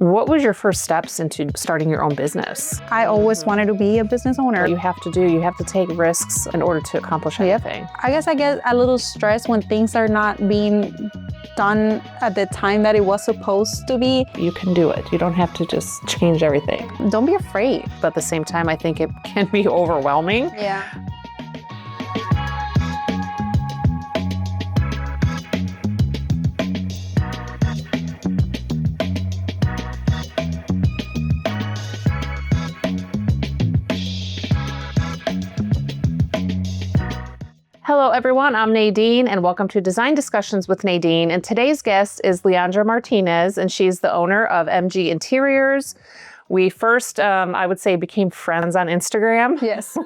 What was your first steps into starting your own business? I always wanted to be a business owner. You have to take risks in order to accomplish anything. I guess I get a little stressed when things are not being done at the time that it was supposed to be. You can do it. You don't have to just change everything. Don't be afraid. But at the same time, I think it can be overwhelming. Yeah. Hello everyone, I'm Nadine and welcome to Design Discussions with Nadine. And today's guest is Leandra Martinez and she's the owner of MG Interiors. We first, I would say, became friends on Instagram. Yes.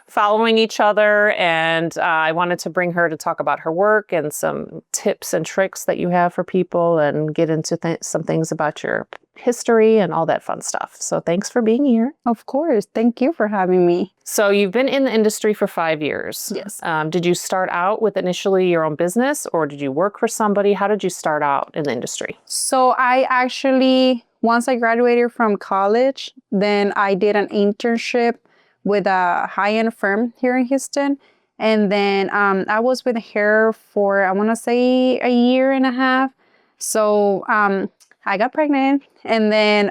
Following each other, and I wanted to bring her to talk about her work and some tips and tricks that you have for people and get into some things about your history and all that fun stuff. So thanks for being here. Of course. Thank you for having me. So you've been in the industry for 5 years. Yes. Did you start out with initially your own business or did you work for somebody? How did you start out in the industry? So I actually, once I graduated from college, then I did an internship with a high-end firm here in Houston. And then I was with her for, I want to say, a year and a half. So I got pregnant. And then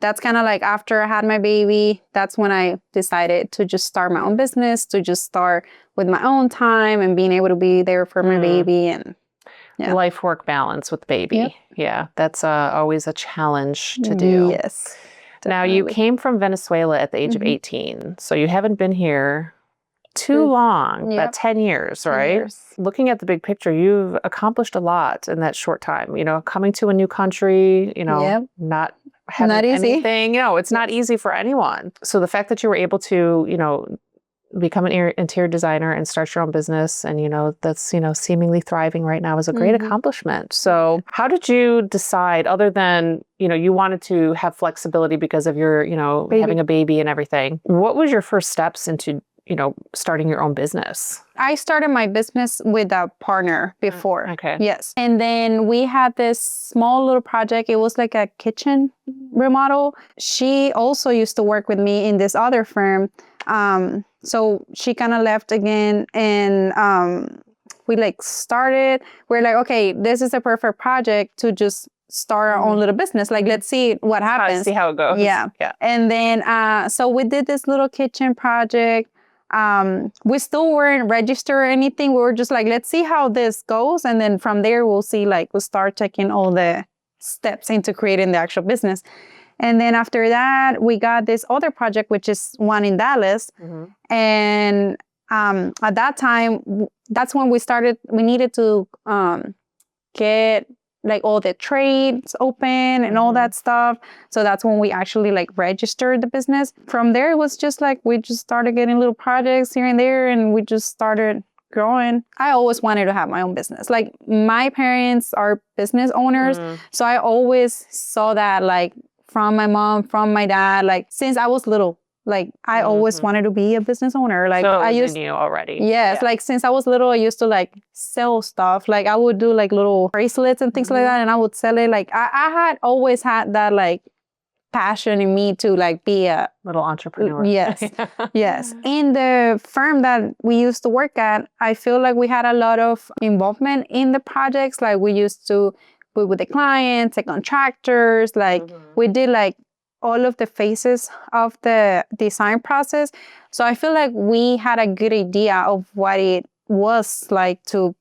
that's kind of like after I had my baby, that's when I decided to just start my own business, to just start with my own time and being able to be there for my baby. And yeah. Life-work balance with baby. Yep. Yeah, that's always a challenge to do. Yes. Now, you came from Venezuela at the age of 18, so you haven't been here too long, about 10 years, right? 10 years. Looking at the big picture, you've accomplished a lot in that short time. You know, coming to a new country, you know, not having Not easy. anything, it's not easy for anyone. So the fact that you were able to, become an interior designer and start your own business and, that's, seemingly thriving right now is a great accomplishment. So how did you decide, other than, you wanted to have flexibility because of your, having a baby and everything. What was your first steps into, starting your own business? I started my business with a partner before. Okay. Yes. And then we had this small little project. It was like a kitchen remodel. She also used to work with me in this other firm. So she kind of left again and we started. We're like, okay, this is a perfect project to just start our own little business. Let's see what happens. See how it goes. Yeah. And then, so we did this little kitchen project. We still weren't registered or anything. We were just like, let's see how this goes. And then from there, we'll see, we'll start taking all the steps into creating the actual business. And then after that, we got this other project, which is one in Dallas. And at that time, that's when we needed to get all the trades open and all that stuff. So that's when we actually registered the business. From there, it was just we just started getting little projects here and there and we just started growing. I always wanted to have my own business. My parents are business owners. So I always saw that from my mom, from my dad, since I was little. I always wanted to be a business owner. So I used you already. Yes, yeah. Since I was little, I used to sell stuff. I would do little bracelets and things like that, and I would sell it. I had always had that passion in me to be a little entrepreneur. Yes, yes. In the firm that we used to work at, I feel we had a lot of involvement in the projects. We used to be with the clients, the contractors. We did all of the phases of the design process. So I feel we had a good idea of what it was to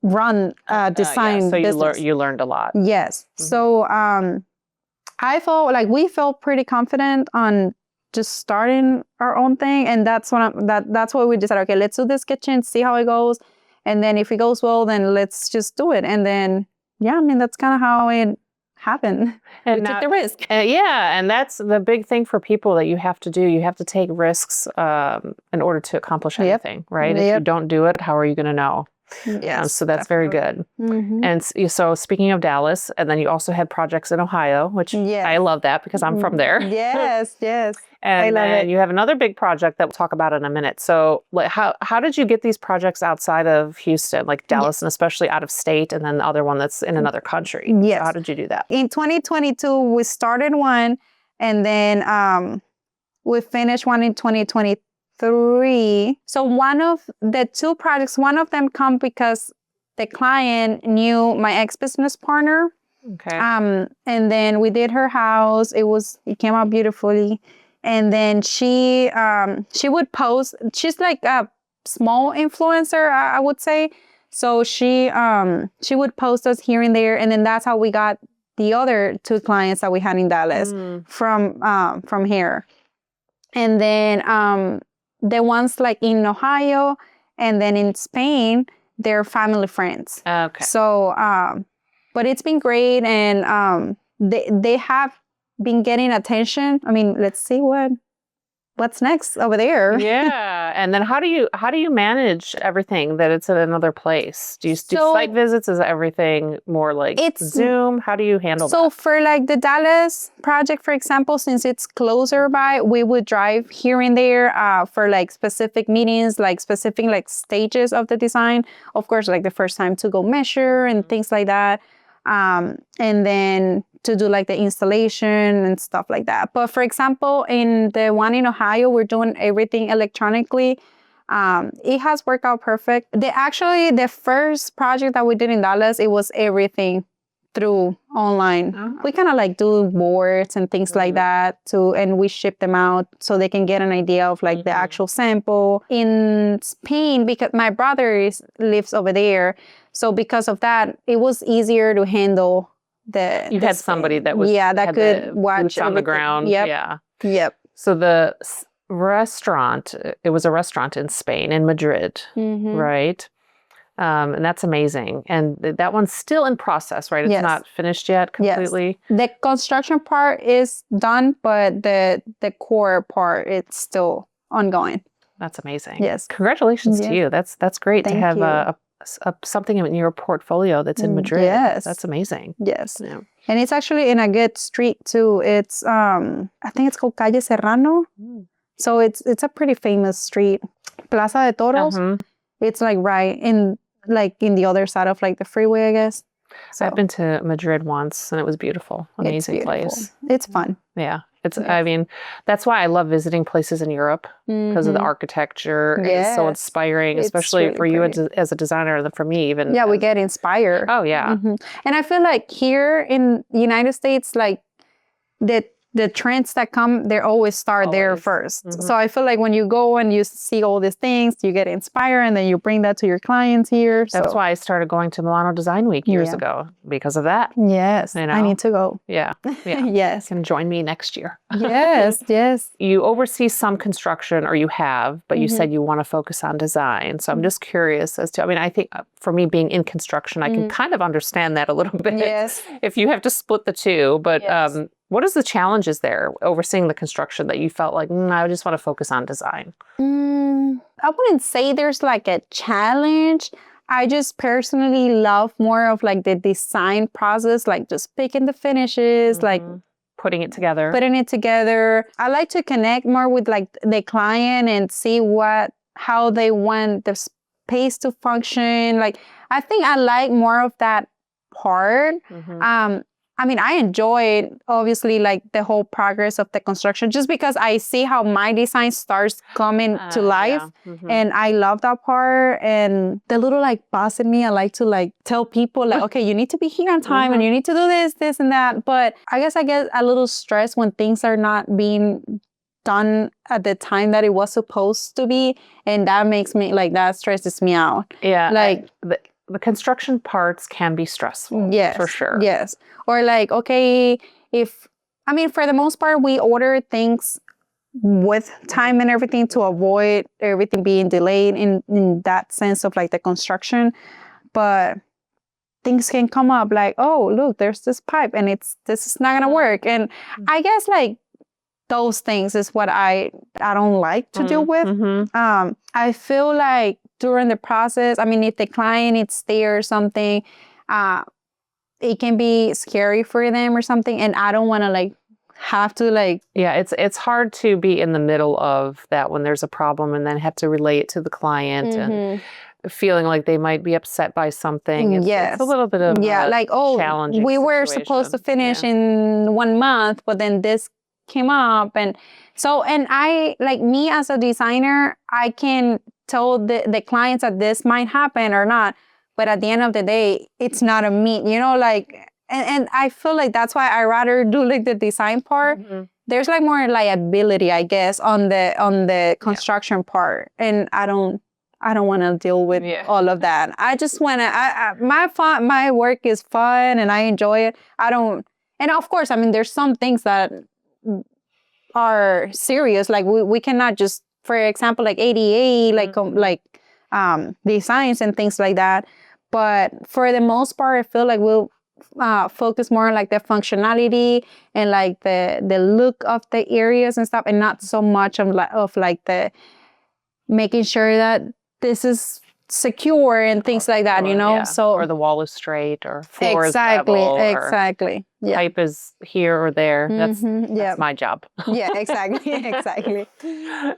run a design so business. you learned a lot. Yes. So I felt we felt pretty confident on just starting our own thing. And that's what we decided, okay, let's do this kitchen, see how it goes. And then if it goes well, then let's just do it. And then, that's kind of how it happened. And we took the risk. And that's the big thing for people that you have to do. You have to take risks in order to accomplish anything, right? If you don't do it, how are you going to know? Yes. So that's very good. And so speaking of Dallas, and then you also had projects in Ohio, which I love that because I'm from there. Yes. And I love then it. you have another big project that we'll talk about in a minute. So like, how did you get these projects outside of Houston, like Dallas, and especially out of state, and then the other one that's in another country? Yes. So how did you do that? In 2022, we started one, and then we finished one in 2023. So one of the two projects, one of them come because the client knew my ex-business partner. Okay. And then we did her house. It came out beautifully. And then she would post. She's like a small influencer, I would say. So she would post us here and there, and then that's how we got the other two clients that we had in Dallas from here. And then the ones like in Ohio and then in Spain, they're family friends. Okay. So, but it's been great, and they have been getting attention. I mean, let's see what's next over there. Yeah. And then how do you manage everything that it's in another place? Do you do site visits? Is everything more like Zoom? How do you handle that? So for like the Dallas project, for example, since it's closer by, we would drive here and there for like specific meetings, like specific like stages of the design. Of course, like the first time to go measure and things like that. And then to do like the installation and stuff like that. But for example, in the one in Ohio, we're doing everything electronically. It has worked out perfect. The first project that we did in Dallas, it was everything through online. Oh. We kind of like do boards and things like that too, and we ship them out so they can get an idea of like the actual sample. In Spain, because my brother lives over there, so because of that, it was easier to handle you had somebody that was that could watch boots on the ground. Yep. So the restaurant, it was a restaurant in Spain, in Madrid, right? And that's amazing. And that one's still in process, right? It's not finished yet completely. Yes. The construction part is done, but the core part, it's still ongoing. That's amazing. Yes. Congratulations to you. That's great to have a something in your portfolio that's in Madrid. Yes. That's amazing. Yes. Yeah. And it's actually in a good street too. It's I think it's called Calle Serrano. So it's a pretty famous street. Plaza de Toros. It's like right in the other side of like the freeway, I guess. So I've been to Madrid once and it was beautiful. Amazing place. It's fun. Yeah. I mean, that's why I love visiting places in Europe because of the architecture. It's so inspiring, especially really for you as a designer, and for me even. Yeah, we get inspired. Oh, yeah. And I feel like here in the United States, like the trends that come, they always start there first. So I feel like when you go and you see all these things, you get inspired and then you bring that to your clients here. That's why I started going to Milano Design Week years ago, because of that. Yes, you know? I need to go. Yeah. Yes. You can join me next year. Yes. You oversee some construction, or you have, but you said you want to focus on design. So I'm just curious as to, I mean, I think for me being in construction, I can kind of understand that a little bit. Yes. If you have to split the two, but what is the challenges there overseeing the construction that you felt like, I just want to focus on design? I wouldn't say there's like a challenge. I just personally love more of like the design process, like just picking the finishes, like putting it together. I like to connect more with like the client and see how they want the space to function. Like, I think I like more of that part. I mean, I enjoyed obviously like the whole progress of the construction, just because I see how my design starts coming to life. And I love that part. And the little like boss in me, I like to like tell people like, okay, you need to be here on time and you need to do this and that. But I guess I get a little stressed when things are not being done at the time that it was supposed to be. And that makes me like, that stresses me out. Yeah. Like the construction parts can be stressful. Yes. For sure. Yes. Or like, okay, for the most part, we order things with time and everything to avoid everything being delayed in that sense of like the construction. But things can come up like, oh, look, there's this pipe and this is not going to work. And I guess like those things is what I don't like to deal with. I feel like during the process, I mean, if the client is there or something, it can be scary for them or something. And I don't want to like have to like. Yeah, it's hard to be in the middle of that when there's a problem and then have to relate to the client and feeling like they might be upset by something. It's a little bit of like, oh, challenging we were supposed to finish in 1 month, but then this came up. And so, and I, like me as a designer, I can tell the clients that this might happen or not. But at the end of the day, it's not a me, you know, like, and I feel like that's why I rather do like the design part. There's like more liability, I guess, on the construction part. And I don't want to deal with all of that. I just want to, my work is fun and I enjoy it. And of course, I mean, there's some things that are serious. Like we cannot just, for example, like ADA, like designs and things like that. But for the most part, I feel like we'll focus more on like the functionality and like the look of the areas and stuff, and not so much of like the making sure that this is secure and things like that, you know. So or the wall is straight or floor is level, exactly. Yeah. Pipe is here or there. That's my job. Yeah, exactly.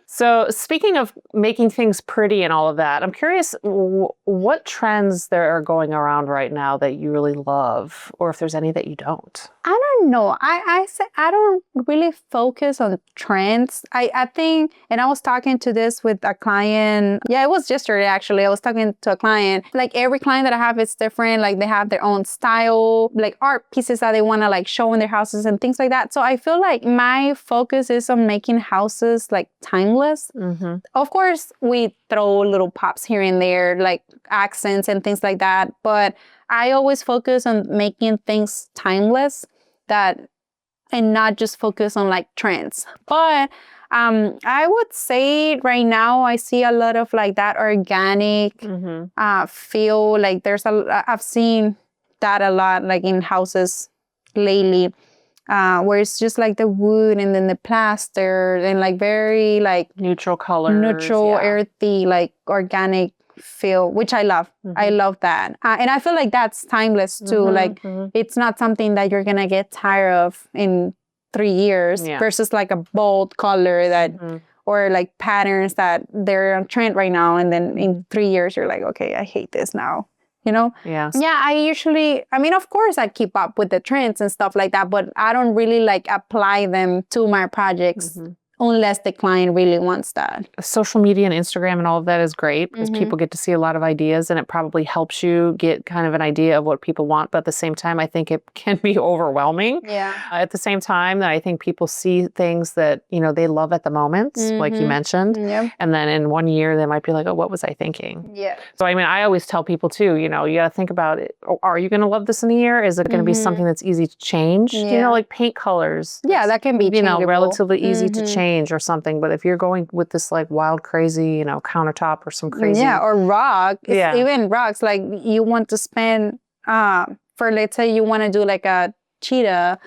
So speaking of making things pretty and all of that, I'm curious what trends there are going around right now that you really love, or if there's any that you don't. I don't know. I don't really focus on trends. I think, and I was talking to this with a client. Yeah, it was yesterday actually. I was talking to a client. Like every client that I have is different. Like they have their own style, like art pieces that they want to like show in their houses and things like that. So I feel like my focus is on making houses like timeless. Of course, we throw little pops here and there, like accents and things like that. But I always focus on making things timeless, and not just focus on like trends. But I would say right now I see a lot of like that organic feel. Like I've seen that a lot like in houses lately, where it's just like the wood and then the plaster and like very like neutral colors, earthy, like organic feel, which I love. I love that. And I feel like that's timeless too. Like it's not something that you're going to get tired of in 3 years versus like a bold color that, or like patterns that they're on trend right now. And then in 3 years, you're like, okay, I hate this now. You know? Yeah. Yeah, I mean, of course I keep up with the trends and stuff like that, but I don't really like apply them to my projects unless the client really wants that. Social media and Instagram and all of that is great because people get to see a lot of ideas, and it probably helps you get kind of an idea of what people want. But at the same time, I think it can be overwhelming. Yeah. At the same time, that I think people see things that, you know, they love at the moment, like you mentioned. Yep. And then in 1 year, they might be like, oh, what was I thinking? Yeah. So, I mean, I always tell people too, you know, you got to think about it. Are you going to love this in a year? Is it going to be something that's easy to change? Yeah. You know, like paint colors. Yeah, that can be changeable. Relatively easy to change or something. But if you're going with this like wild, crazy, you know, countertop or some crazy. Yeah, or rock. Even rocks, like you want to spend, for let's say you want to do like a cheetah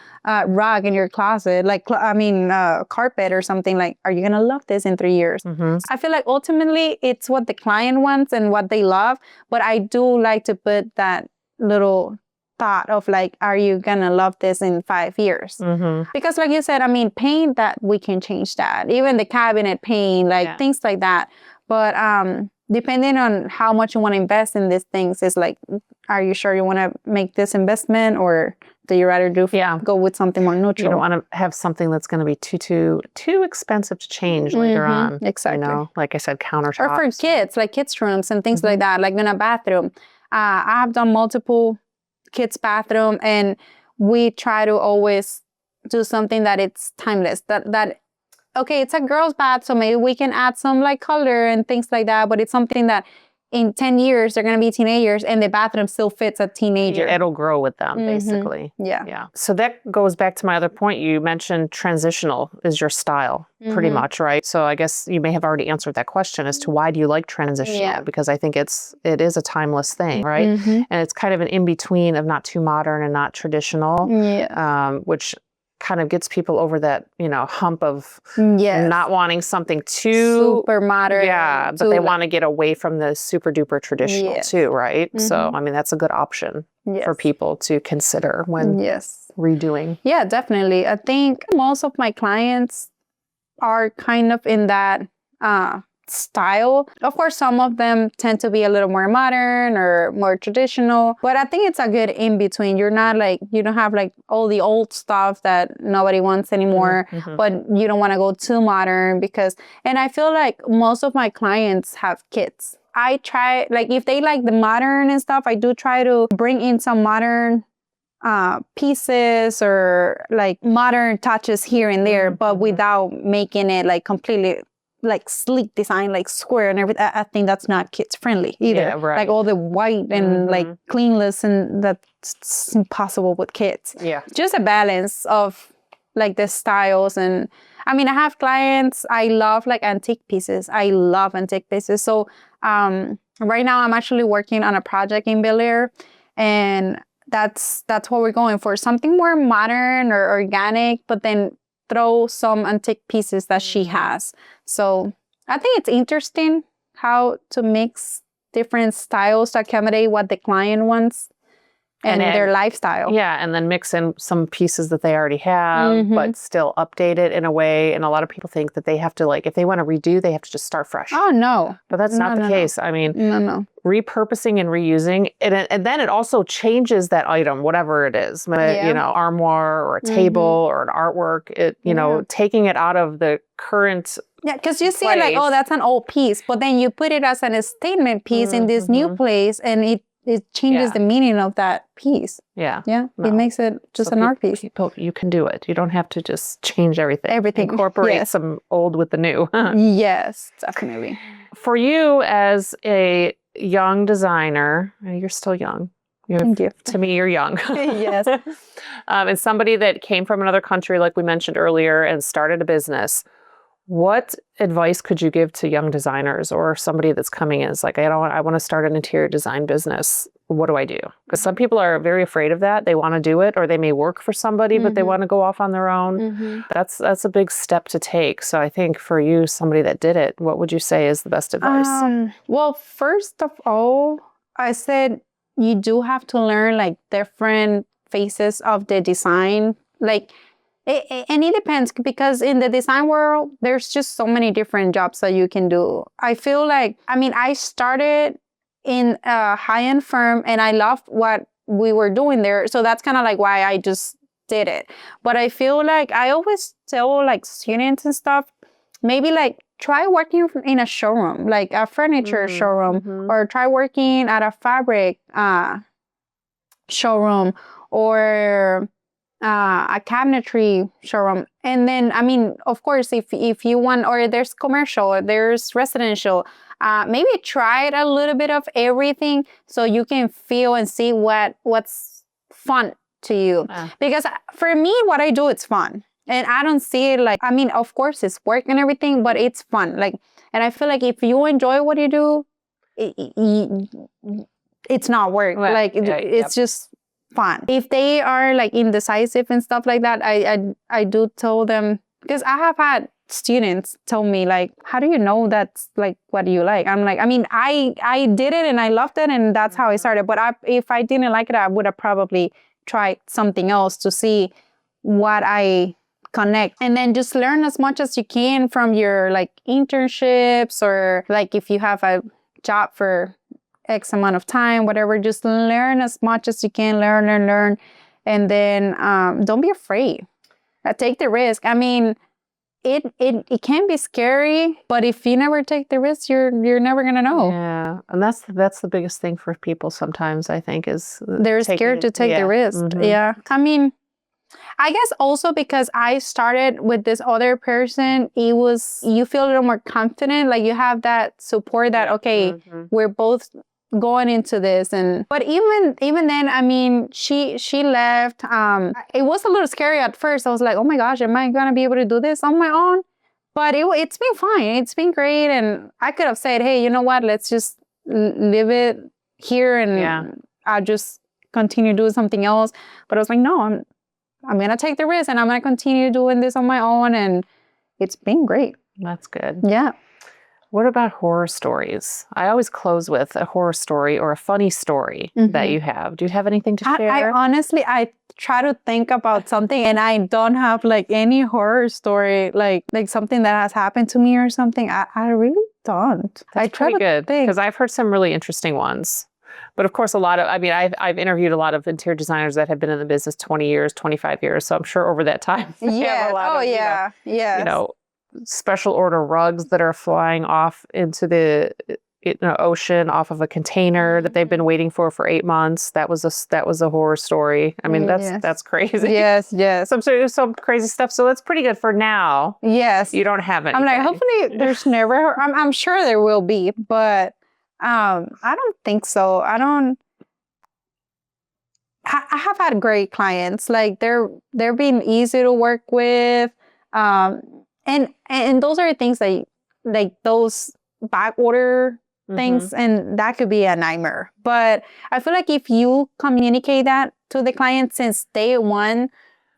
rug in your closet, like, carpet or something, like, are you going to love this in 3 years? I feel like ultimately it's what the client wants and what they love. But I do like to put that little thought of like, are you gonna love this in 5 years? Because like you said, I mean, paint, that we can change that, even the cabinet paint, like things like that. But depending on how much you want to invest in these things, is like, are you sure you want to make this investment, or do you rather go with something more neutral? You don't want to have something that's going to be too expensive to change later on. Exactly. You know, like I said, countertops. Or for kids, like kids' rooms and things like that, like in a bathroom. I have done multiple kids' bathroom, and we try to always do something that it's timeless. That okay, it's a girl's bath, so maybe we can add some like color and things like that. But it's something that in 10 years they're gonna be teenagers, and the bathroom still fits a teenager. It'll grow with them, basically. Yeah. So that goes back to my other point. You mentioned transitional is your style, pretty much, right? So I guess you may have already answered that question as to why do you like transitional? Because I think it is a timeless thing, right? And it's kind of an in between of not too modern and not traditional, which kind of gets people over that, hump of Yes. not wanting something too super modern. Yeah, but they want to get away from the super duper traditional too, right? So, I mean, that's a good option for people to consider when redoing. Yeah, definitely. I think most of my clients are kind of in that style. Of course, some of them tend to be a little more modern or more traditional, but I think it's a good in between. You're not like, you don't have like all the old stuff that nobody wants anymore, but you don't want to go too modern and I feel like most of my clients have kids. I try, like if they like the modern and stuff, I do try to bring in some modern pieces or like modern touches here and there, but without making it like completely like sleek design, like square and everything. I think that's not kids friendly either. Yeah, right. Like all the white and like cleanless, and that's impossible with kids. Yeah. Just a balance of like the styles. And I mean, I have clients, I love like antique pieces. I love antique pieces. So right now I'm actually working on a project in Bel Air, and that's what we're going for. Something more modern or organic, but then throw some antique pieces that she has. So I think it's interesting how to mix different styles to accommodate what the client wants and their lifestyle. Yeah, and then mix in some pieces that they already have, but still update it in a way. And a lot of people think that they have to, like, if they want to redo, they have to just start fresh. Oh, no. But that's not the case. I mean, repurposing and reusing, and then it also changes that item, whatever it is, armoire or a table or an artwork, taking it out of the current because you see it like, oh, that's an old piece, but then you put it as a statement piece in this new place, and it changes the meaning of that piece. Yeah. Yeah. No. It makes it just an art piece. You can do it. You don't have to just change everything. Incorporate some old with the new. Yes, definitely. For you as a young designer, you're still young. Thank you. To me, you're young. Yes. And somebody that came from another country, like we mentioned earlier, and started a business. What advice could you give to young designers or somebody that's coming in? It's like, I want to start an interior design business. What do I do? Because some people are very afraid of that. They want to do it, or they may work for somebody, but they want to go off on their own. That's a big step to take. So I think for you, somebody that did it, what would you say is the best advice? Well, first of all, I said you do have to learn like different phases of the design. Like, and it depends, because in the design world, there's just so many different jobs that you can do. I feel like, I started in a high-end firm and I loved what we were doing there. So that's kind of like why I just did it. But I feel like I always tell like students and stuff, maybe like try working in a showroom, like a furniture showroom, or try working at a fabric showroom, or a cabinetry showroom. And then, of course, if you want, or there's commercial, or there's residential, maybe try a little bit of everything so you can feel and see what's fun to you. Because for me, what I do, it's fun. And I don't see it like, of course it's work and everything, but it's fun. Like, and I feel like if you enjoy what you do, it's not work. Well, like, it's just fun. If they are like indecisive and stuff like that, I do tell them, because I have had students tell me like, how do you know that's like what you like? I'm like, I did it and I loved it, and that's how I started. But if I didn't like it, I would have probably tried something else to see what I connect. And then just learn as much as you can from your like internships, or like if you have a job for X amount of time, whatever, just learn as much as you can, learn. And then don't be afraid. Take the risk. It can be scary, but if you never take the risk, you're never gonna know. Yeah, and that's the biggest thing for people sometimes, I think, is they're scared to take the risk. Yeah. I guess also because I started with this other person, you feel a little more confident, like you have that support that, okay, we're both going into this. But even then, she left. It was a little scary at first. I was like, oh my gosh, am I gonna be able to do this on my own? But it's been fine. It's been great. And I could have said, hey, you know what? Let's just leave it here, and I'll just continue doing something else. But I was like, no, I'm going to take the risk and I'm going to continue doing this on my own. And it's been great. That's good. Yeah. What about horror stories? I always close with a horror story or a funny story that you have. Do you have anything to share? I honestly, I try to think about something and I don't have like any horror story, like something that has happened to me or something. I really don't. That's I try pretty to good think. because I've heard some really interesting ones. But of course, I've interviewed a lot of interior designers that have been in the business 20 years, 25 years. So I'm sure over that time, Yeah. Oh, yeah. Yeah. You know, special order rugs that are flying off into the ocean off of a container that they've been waiting for 8 months. That was a horror story. I mean, that's crazy. Yes, yes. Some crazy stuff. So that's pretty good for now. Yes. You don't have anything. I'm like, hopefully there's never, I'm sure there will be, but I don't think so. I have had great clients. Like they're being easy to work with. And those are things that like those back order things, and that could be a nightmare. But I feel like if you communicate that to the client since day one,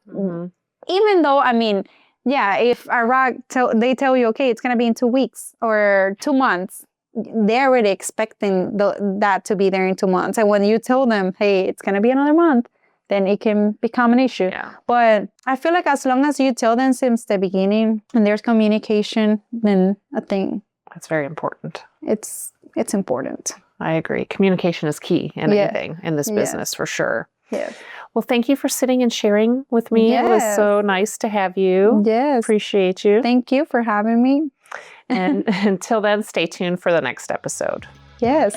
even though, I mean, yeah, if a rug they tell you, okay, it's going to be in 2 weeks or 2 months, they're already expecting that to be there in 2 months. And when you tell them, hey, it's going to be another month, then it can become an issue. Yeah. But I feel like as long as you tell them since the beginning and there's communication, then I think that's very important. It's important. I agree. Communication is key in anything in this business for sure. Yeah. Well, thank you for sitting and sharing with me. It was so nice to have you. Yes. Appreciate you. Thank you for having me. And until then, stay tuned for the next episode. Yes.